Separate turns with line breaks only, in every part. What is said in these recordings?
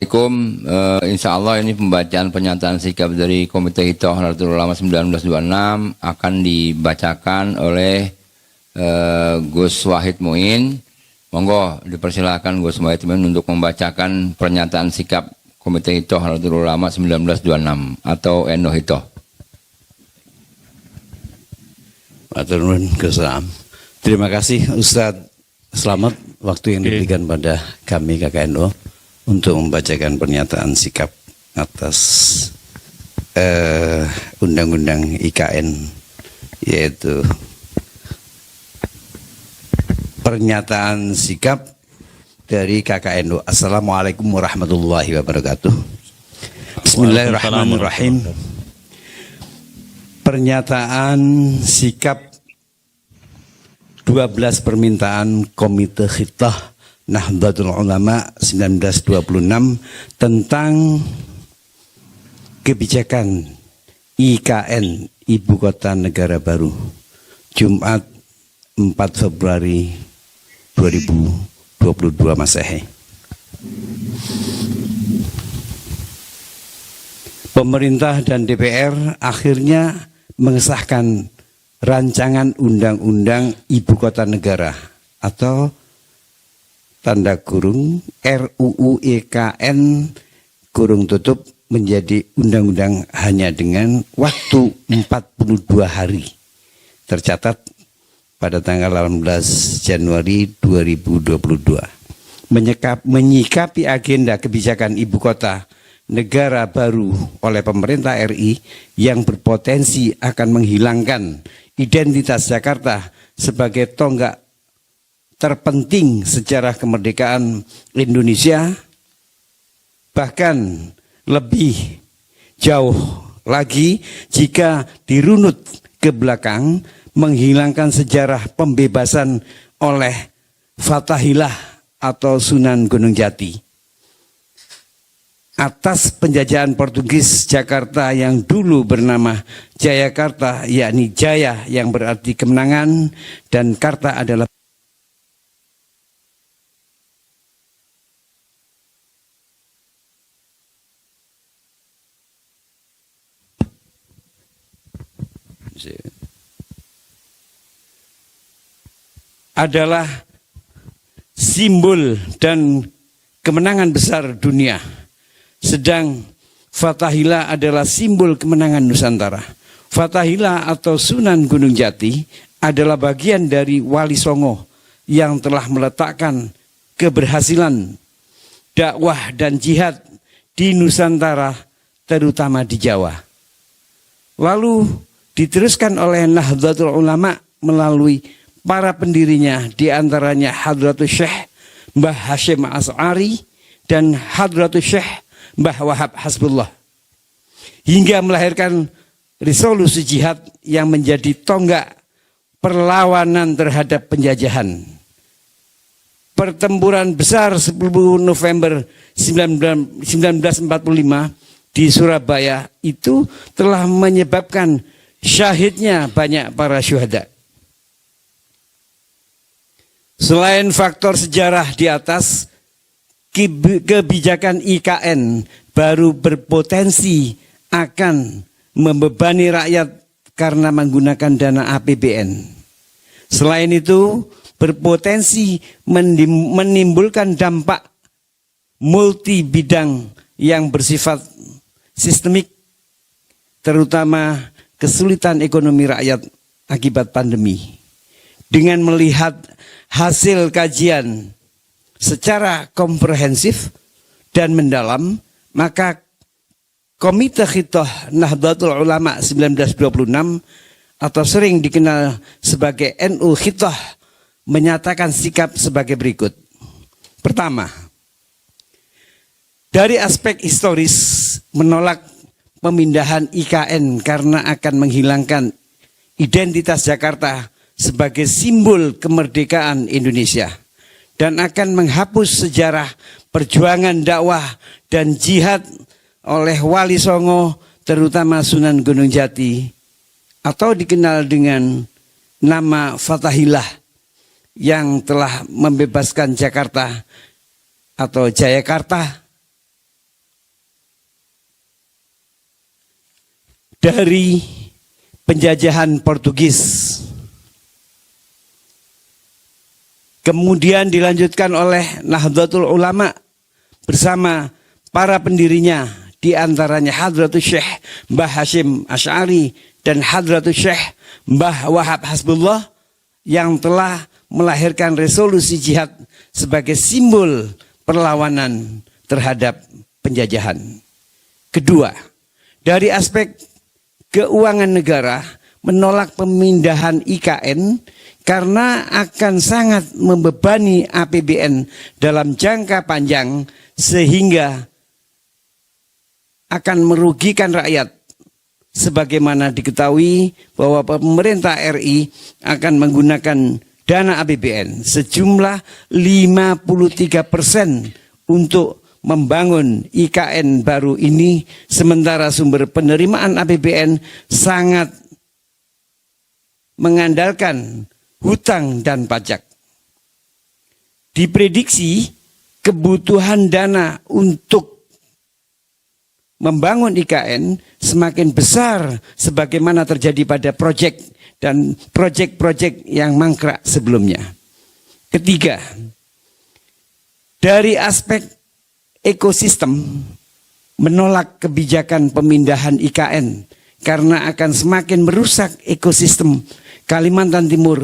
Assalamualaikum. Insya Allah ini pembacaan pernyataan sikap dari Komite Hitoh Nahdlatul Ulama 1926 akan dibacakan oleh Gus Wahid Muin. Monggo dipersilakan Gus Wahid Muin untuk membacakan pernyataan sikap Komite Hitoh Nahdlatul Ulama 1926 atau NU Hitoh.
Terima kasih Ustadz. Selamat waktu yang diberikan pada kami KKNU untuk membacakan pernyataan sikap atas Undang-Undang IKN, yaitu pernyataan sikap dari KKNU. Assalamualaikum warahmatullahi wabarakatuh. Bismillahirrahmanirrahim. Pernyataan sikap 12 permintaan Komite Hitoh Nahdlatul Ulama 1926 tentang kebijakan IKN Ibu Kota Negara Baru, Jumat 4 Februari 2022 Masehi. Pemerintah dan DPR akhirnya mengesahkan rancangan Undang-Undang Ibu Kota Negara atau tanda kurung RUU IKN kurung tutup menjadi undang-undang hanya dengan waktu 42 hari. Tercatat pada tanggal 18 Januari 2022. Menyikapi agenda kebijakan Ibu Kota Negara Baru oleh pemerintah RI yang berpotensi akan menghilangkan identitas Jakarta sebagai tonggak terpenting sejarah kemerdekaan Indonesia, bahkan lebih jauh lagi jika dirunut ke belakang, menghilangkan sejarah pembebasan oleh Fathahilah atau Sunan Gunung Jati atas penjajahan Portugis Jakarta yang dulu bernama Jayakarta, yakni Jaya yang berarti kemenangan dan Karta adalah simbol dan kemenangan besar dunia. Sedang Fathahilah adalah simbol kemenangan Nusantara. Fathahilah atau Sunan Gunung Jati adalah bagian dari Wali Songo yang telah meletakkan keberhasilan dakwah dan jihad di Nusantara, terutama di Jawa. Lalu diteruskan oleh Nahdlatul Ulama melalui para pendirinya, diantaranya Hadratus Syekh Mbah Hashim Asy'ari dan Hadratus Syekh Mbah Wahab Hasbullah, hingga melahirkan resolusi jihad yang menjadi tonggak perlawanan terhadap penjajahan. Pertempuran besar 10 November 1945 di Surabaya itu telah menyebabkan syahidnya banyak para syuhada. Selain faktor sejarah di atas, kebijakan IKN baru berpotensi akan membebani rakyat karena menggunakan dana APBN. Selain itu, berpotensi menimbulkan dampak multi bidang yang bersifat sistemik, terutama kesulitan ekonomi rakyat akibat pandemi. Dengan melihat hasil kajian secara komprehensif dan mendalam, maka Komite Hitoh Nahdlatul Ulama 1926 atau sering dikenal sebagai NU Hitoh menyatakan sikap sebagai berikut. Pertama, dari aspek historis menolak pemindahan IKN karena akan menghilangkan identitas Jakarta sebagai simbol kemerdekaan Indonesia dan akan menghapus sejarah perjuangan dakwah dan jihad oleh Wali Songo, terutama Sunan Gunung Jati, atau dikenal dengan nama Fathahilah, yang telah membebaskan Jakarta atau Jayakarta dari penjajahan Portugis. Kemudian dilanjutkan oleh Nahdlatul Ulama bersama para pendirinya, di antaranya Hadratus Syekh Mbah Hashim Asy'ari dan Hadratus Syekh Mbah Wahab Hasbullah, yang telah melahirkan resolusi jihad sebagai simbol perlawanan terhadap penjajahan. Kedua, dari aspek keuangan negara, menolak pemindahan IKN karena akan sangat membebani APBN dalam jangka panjang sehingga akan merugikan rakyat. Sebagaimana diketahui bahwa pemerintah RI akan menggunakan dana APBN sejumlah 53% untuk membangun IKN baru ini, sementara sumber penerimaan APBN sangat mengandalkan hutang dan pajak. Diprediksi kebutuhan dana untuk membangun IKN semakin besar sebagaimana terjadi pada proyek dan proyek-proyek yang mangkrak sebelumnya. Ketiga, dari aspek ekosistem, menolak kebijakan pemindahan IKN karena akan semakin merusak ekosistem Kalimantan Timur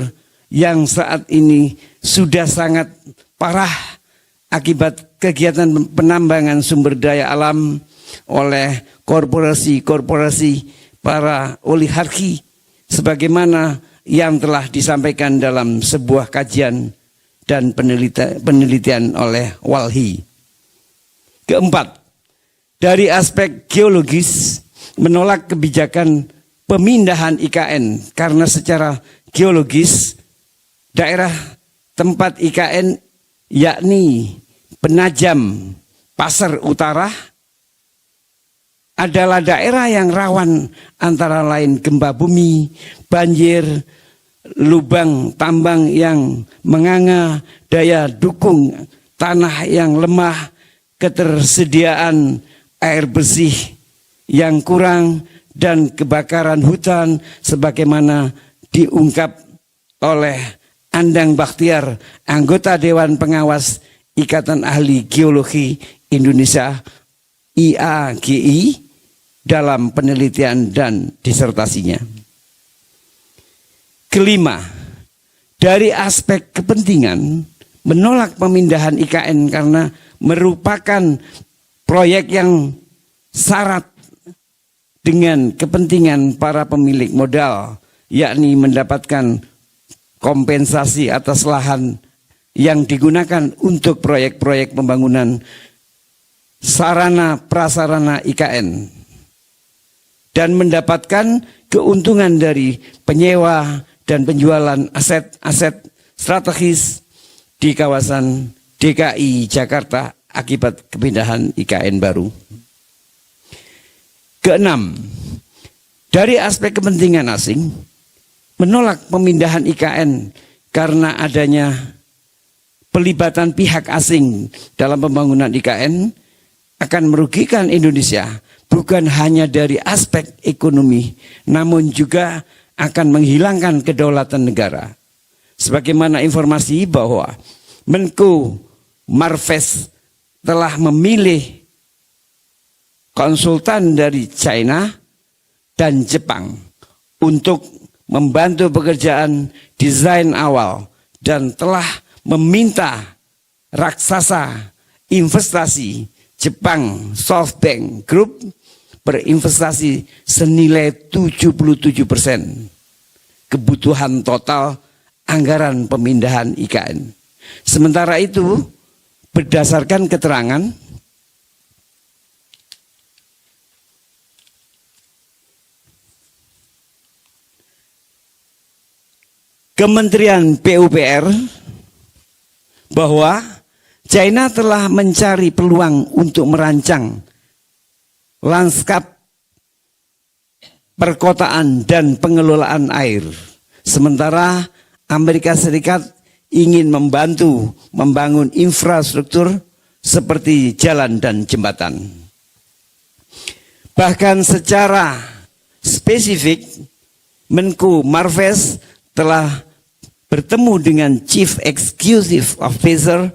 yang saat ini sudah sangat parah akibat kegiatan penambangan sumber daya alam oleh korporasi-korporasi para oligarki, sebagaimana yang telah disampaikan dalam sebuah kajian dan penelitian oleh Walhi. Keempat, dari aspek geologis, menolak kebijakan pemindahan IKN karena secara geologis daerah tempat IKN yakni Penajam Pasar Utara adalah daerah yang rawan antara lain gempa bumi, banjir, lubang tambang yang menganga, daya dukung tanah yang lemah, ketersediaan air bersih yang kurang, dan kebakaran hutan sebagaimana diungkap oleh Andang Bakhtiar, anggota Dewan Pengawas Ikatan Ahli Geologi Indonesia IAGI, dalam penelitian dan disertasinya. Kelima, dari aspek kepentingan, menolak pemindahan IKN karena merupakan proyek yang syarat dengan kepentingan para pemilik modal, yakni mendapatkan kompensasi atas lahan yang digunakan untuk proyek-proyek pembangunan sarana prasarana IKN, dan mendapatkan keuntungan dari penyewa dan penjualan aset-aset strategis di kawasan DKI Jakarta akibat kepindahan IKN baru. Keenam, dari aspek kepentingan asing, menolak pemindahan IKN karena adanya pelibatan pihak asing dalam pembangunan IKN akan merugikan Indonesia, bukan hanya dari aspek ekonomi, namun juga akan menghilangkan kedaulatan negara. Sebagaimana informasi bahwa Menko Marves telah memilih konsultan dari China dan Jepang untuk membantu pekerjaan desain awal dan telah meminta raksasa investasi Jepang SoftBank Group berinvestasi senilai 77% kebutuhan total anggaran pemindahan IKN. Sementara itu, berdasarkan keterangan Kementerian PUPR bahwa China telah mencari peluang untuk merancang lanskap perkotaan dan pengelolaan air. Sementara Amerika Serikat ingin membantu membangun infrastruktur seperti jalan dan jembatan. Bahkan secara spesifik, Menko Marves telah bertemu dengan Chief Executive Officer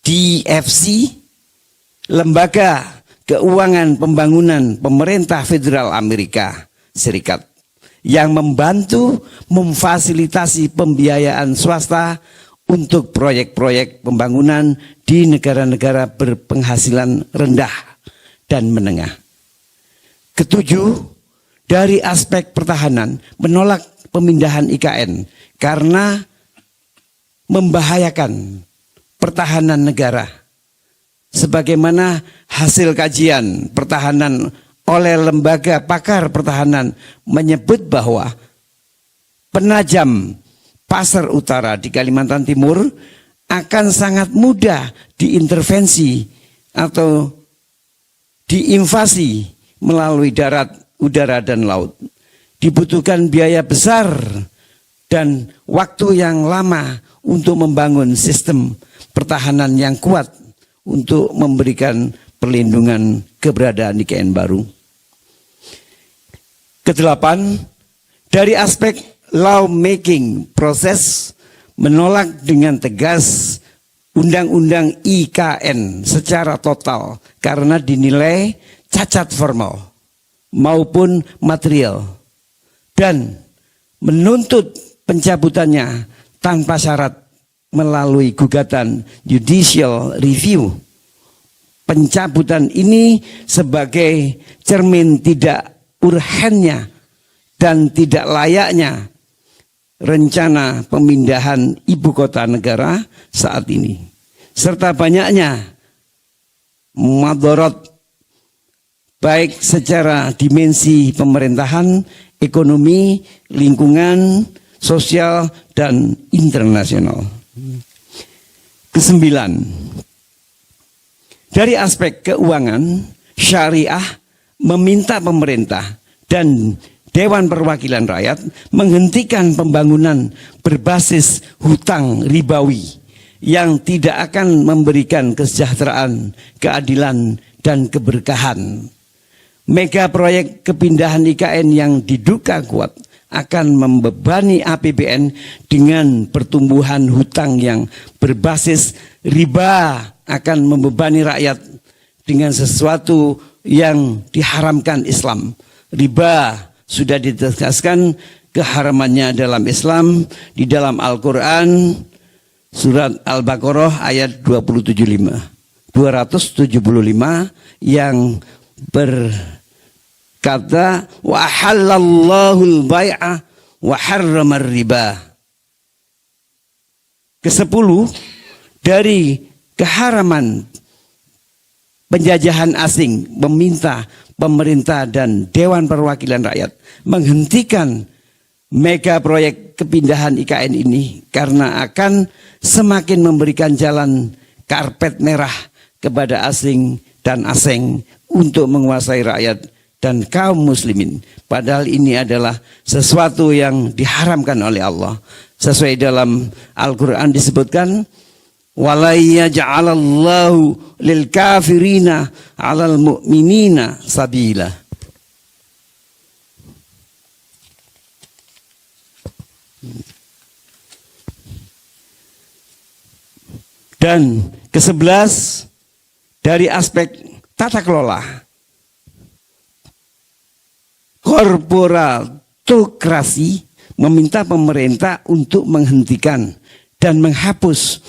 DFC, Lembaga Keuangan Pembangunan Pemerintah Federal Amerika Serikat, yang membantu memfasilitasi pembiayaan swasta untuk proyek-proyek pembangunan di negara-negara berpenghasilan rendah dan menengah. Ketujuh, dari aspek pertahanan, menolak pemindahan IKN karena membahayakan pertahanan negara. Sebagaimana hasil kajian pertahanan oleh lembaga pakar pertahanan menyebut bahwa penajam pasar utara di Kalimantan Timur akan sangat mudah diintervensi atau diinvasi melalui darat, udara, dan laut. Dibutuhkan biaya besar dan waktu yang lama untuk membangun sistem pertahanan yang kuat untuk memberikan perlindungan keberadaan IKN baru. Kedelapan, dari aspek lawmaking proses, menolak dengan tegas Undang-Undang IKN secara total karena dinilai cacat formal maupun material, dan menuntut pencabutannya tanpa syarat melalui gugatan judicial review. Pencabutan ini sebagai cermin tidak urgennya dan tidak layaknya rencana pemindahan ibu kota negara saat ini, serta banyaknya madorot baik secara dimensi pemerintahan, ekonomi, lingkungan, sosial, dan internasional. Kesembilan, dari aspek keuangan, syariah meminta pemerintah dan Dewan Perwakilan Rakyat menghentikan pembangunan berbasis hutang ribawi yang tidak akan memberikan kesejahteraan, keadilan, dan keberkahan. Mega proyek kepindahan IKN yang diduga kuat akan membebani APBN dengan pertumbuhan hutang yang berbasis riba, akan membebani rakyat dengan sesuatu yang diharamkan Islam. Riba sudah ditegaskan keharamannya dalam Islam di dalam Al-Quran surat Al-Baqarah ayat 275 yang berkata wa halallahu al-bai'a wa harramar riba. Kesepuluh, dari keharaman penjajahan asing, meminta pemerintah dan Dewan Perwakilan Rakyat menghentikan mega proyek kepindahan IKN ini karena akan semakin memberikan jalan karpet merah kepada asing dan asing untuk menguasai rakyat dan kaum muslimin. Padahal ini adalah sesuatu yang diharamkan oleh Allah. Sesuai dalam Al-Quran disebutkan, wala yaj'alallahu lil kafirina 'alal mu'minina sabila. Dan ke-11, dari aspek tata kelola, korporatokrasi meminta pemerintah untuk menghentikan dan menghapus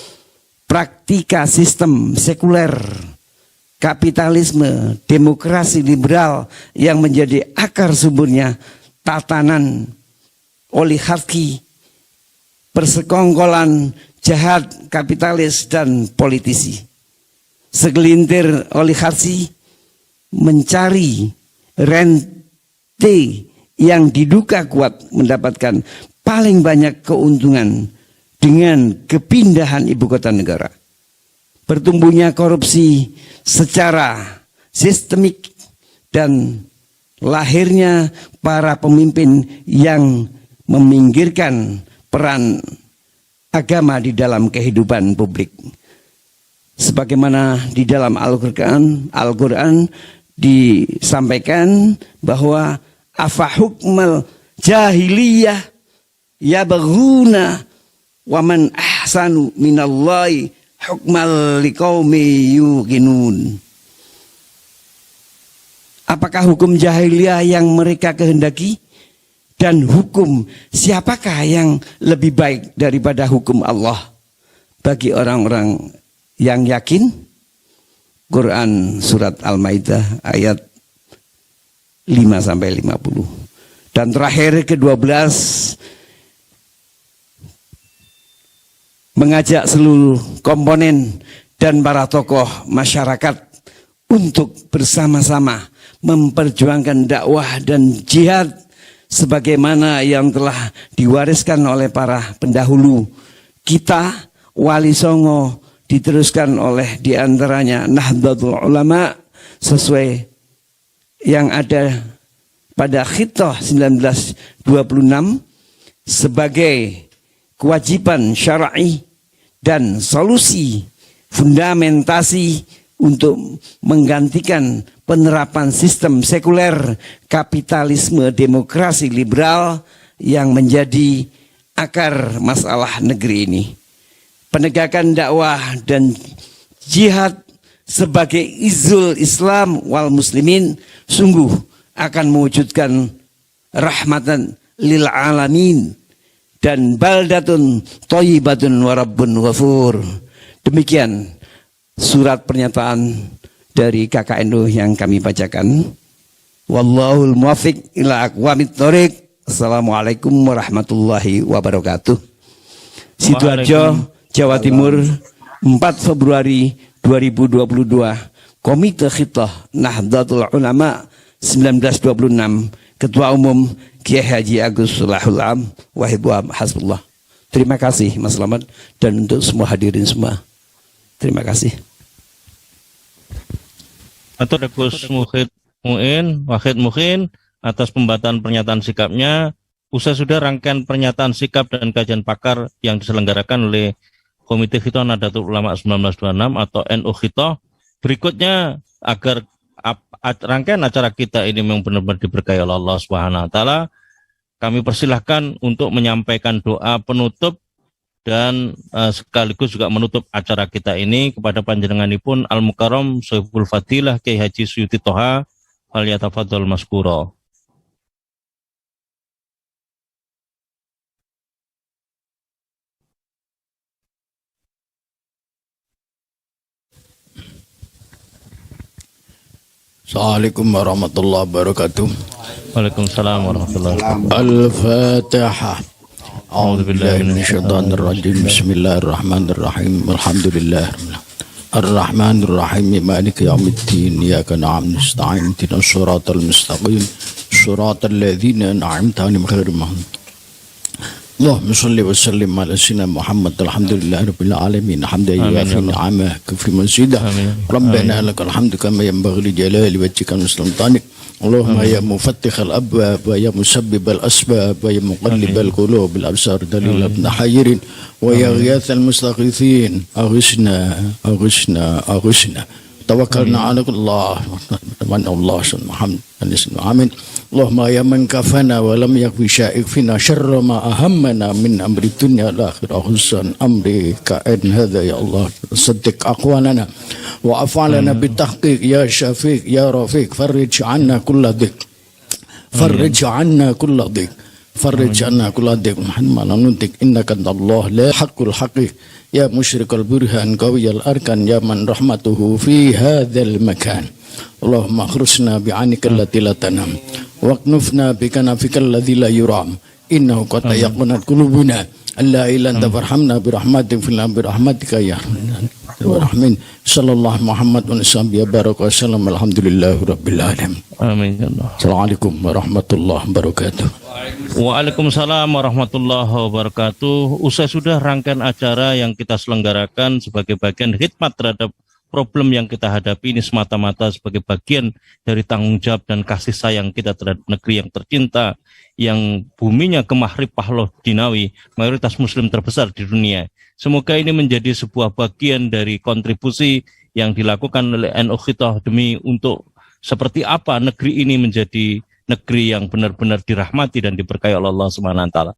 praktika sistem sekuler, kapitalisme, demokrasi liberal yang menjadi akar sumbernya tatanan oligarki, persekongkolan jahat kapitalis dan politisi. Segelintir oligarki mencari rente yang diduga kuat mendapatkan paling banyak keuntungan dengan kepindahan ibu kota negara. Bertumbuhnya korupsi secara sistemik dan lahirnya para pemimpin yang meminggirkan peran agama di dalam kehidupan publik. Sebagaimana di dalam Al-Quran disampaikan bahwa afa hukmal jahiliyah yabghuna wa man ahsanu minallahi hukmal liqaumi yuqinun. Apakah hukum jahiliyah yang mereka kehendaki? Dan hukum siapakah yang lebih baik daripada hukum Allah bagi orang-orang yang yakin? Quran surat Al-Maidah ayat 5-50. Dan terakhir ke-12, mengajak seluruh komponen dan para tokoh masyarakat untuk bersama-sama memperjuangkan dakwah dan jihad sebagaimana yang telah diwariskan oleh para pendahulu kita. Wali Songo diteruskan oleh diantaranya Nahdlatul Ulama sesuai yang ada pada Khitah 1926 sebagai kewajiban syar'i dan solusi fundamentasi untuk menggantikan penerapan sistem sekuler kapitalisme demokrasi liberal yang menjadi akar masalah negeri ini. Penegakan dakwah dan jihad sebagai izul Islam wal muslimin sungguh akan mewujudkan rahmatan lil alamin dan baldatun thayyibatun wa rabbun ghafur. Demikian surat pernyataan dari KKNU yang kami bacakan. Wallahul muwaffiq ila aqwamit thoriq. Assalamualaikum warahmatullahi wabarakatuh. Sidoarjo, Jawa Timur, 4 Februari 2022. Komite Khitah Nahdlatul Ulama 1926. Ketua Umum Kiai Haji Agus Salahul Am Wahib Hasbullah. Terima kasih Mas Slamet dan untuk semua hadirin semua. Terima kasih.
Atur Gus Wahid Muhin atas pembacaan pernyataan sikapnya. Usai sudah rangkaian pernyataan sikap dan kajian pakar yang diselenggarakan oleh Komite Khitah Nahdlatul Ulama 1926 atau NU Khitah. Berikutnya agar rangkaian acara kita ini memang benar-benar diberkahi oleh Allah Subhanahu wa taala, kami persilahkan untuk menyampaikan doa penutup dan sekaligus juga menutup acara kita ini kepada panjenenganipun Al-Mukarram Sohibul Fadilah Kiai Haji Suyuti Toha falyatafadhal maskura.
Assalamualaikum warahmatullahi wabarakatuh.
Waalaikumsalam warahmatullahi wabarakatuh.
Al-Fatihah. A'udzu billahi minasyaitonir rajim. Bismillahirrahmanirrahim. Alhamdulillah. Ar-Rahmanir Rahim. Maliki yaumiddin. Iyyaka na'budu wa nasta'in. Ihdinas shiratal mustaqim. Shiratal ladzina an'amta 'alaihim ghairil maghdubi. Allahumma shalli wa sallim ala sayyidina Muhammad. Alhamdulillahi rabbil alamin. Hamdan yuwafi ni'amahu kafri mazidah. Rabbana lakal hamdu kama yanbaghi li jalali wajhika wa sultanik. Allahumma ya mufattihal abwab wa ya musabbibal asbab wa ya muqallibal qulub bil absar dalil ibn hayrin wa ya ghiyathal mustaghithin aghishna tawakkalna ala Allah wa Allah Muhammad amin. Allahumma ya man kafana wa lam yakfi sya'ifina syarra ma ahammana min amri dunya al akhirah husan amri ka'in hadha ya Allah saddiq aqwalana wa af'alana bitahqiq ya syafiq ya rafiq farrij 'anna kulla dhiq farrij 'anna kulla dhiq farrij 'anna kulla dhiq Muhammad nutik innaka Allah la haqqul haqiq ya musyrikal burhan qawiyal arkan ya man rahmatuhu fi hadzal makan. Allahumma akhrusna bi'anika allati la tanam waqnufna bikanafika alladhi la yuram innahu qad yaqunat qulubuna alla ila anta farhamna birahmatin fil birahmatika ya rahmin sallallahu Muhammad wa sahbihi baraka wasallam alhamdulillahi rabbil alamin.
Amin ya Allah.
Assalamualaikum warahmatullahi wabarakatuh.
Waalaikumsalam warahmatullahi wabarakatuh. Usai sudah rangkaian acara yang kita selenggarakan sebagai bagian khidmat terhadap problem yang kita hadapi ini semata-mata sebagai bagian dari tanggung jawab dan kasih sayang kita terhadap negeri yang tercinta, yang buminya gemah ripah loh dinawi, mayoritas muslim terbesar di dunia. Semoga ini menjadi sebuah bagian dari kontribusi yang dilakukan oleh NU Khitah demi untuk seperti apa negeri ini menjadi negeri yang benar-benar dirahmati dan diberkahi oleh Allah Subhanahu wa taala.